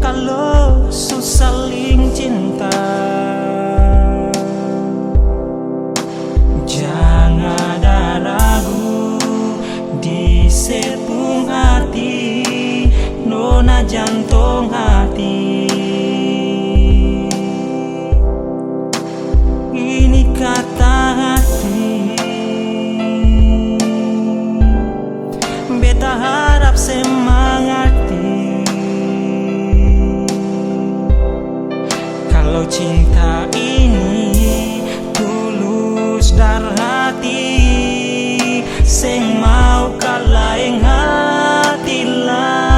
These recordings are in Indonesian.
kalau saling cinta. Jangan ada ragu di sepung hati, nona jantung hati. Ini kata hati, beta harap semangatnya. Kalau cinta ini tulus dari hati, sing mau kalah yang hati lain.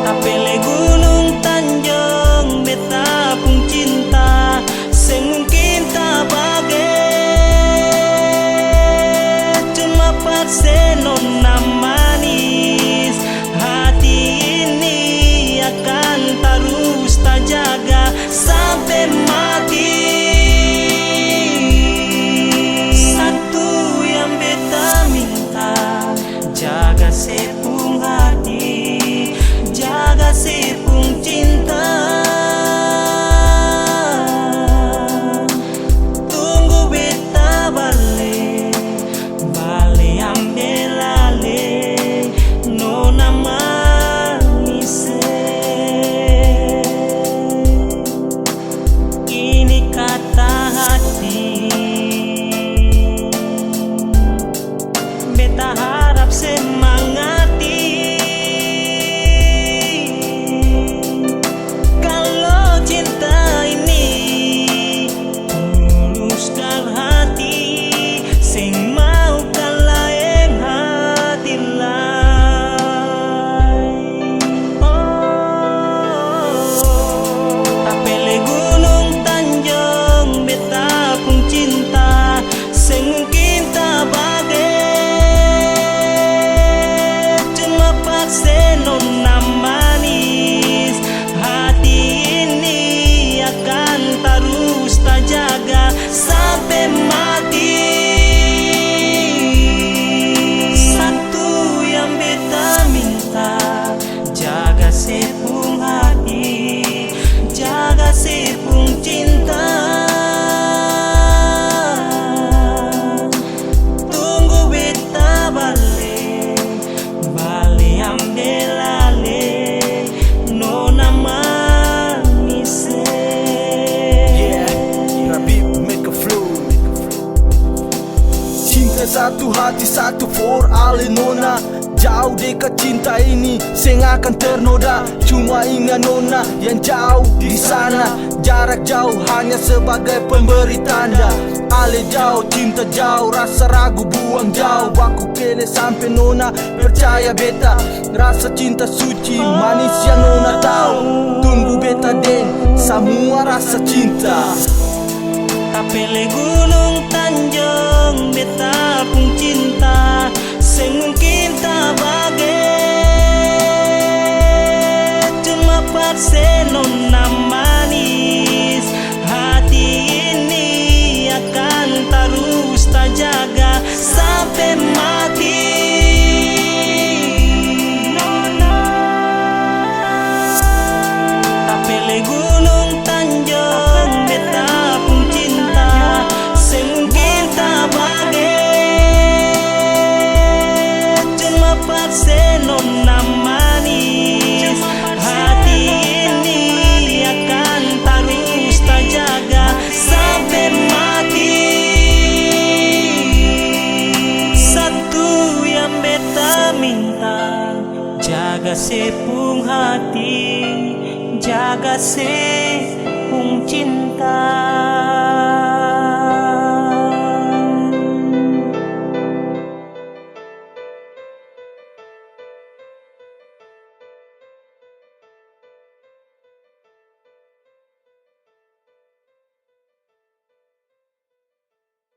Tapele gunung tanjung beta pun cinta, sing mungkin tak bagai cuma parsenon manis. Hati ini akan terus tak jaga sampai mati. Satu yang beta minta, jaga sepung hati, jaga sepung cinta. Tunggu beta balik, balik ambil alih nona manis. Ini kata hati, beta harap semangati. Kalau cinta ini tulus dari hati, sing mau kalah yang hati lain. Tapele gunung tanjung beta pun cinta, sing mungkin tak bagai cuma parsenon manis. Hati ini akan terus tak jaga sampai mati. Satu yang beta minta, jaga sepung hati, jaga sepung cinta. Tunggu beta balik, balik ambil alih nona manis. Yeah, Rabib make a flow. Cinta satu hati satu for ale nona. Jauh dekat cinta ini sing akan ternoda. Cuma ingat nona yang jauh di sana. Jarak jauh hanya sebagai pemberi tanda. Ale jauh, cinta jauh, rasa ragu buang jauh. Baku kele sampai nona percaya beta. Rasa cinta suci manis yang nona tahu. Tunggu beta den semua rasa cinta. Tapele gunung tanjung beta pun cinta, sing mungkin tak bagai cuma parsenon manis. Hati ini akan terus tak jaga sampai mati. Tapele gunung tanjung beta pun cinta, sing mungkin tak bagai cuma parsenon manis. Hati ini akan terus tak jaga sampai mati. Satu yang beta minta, jaga sepung hati, jaga sepung cinta.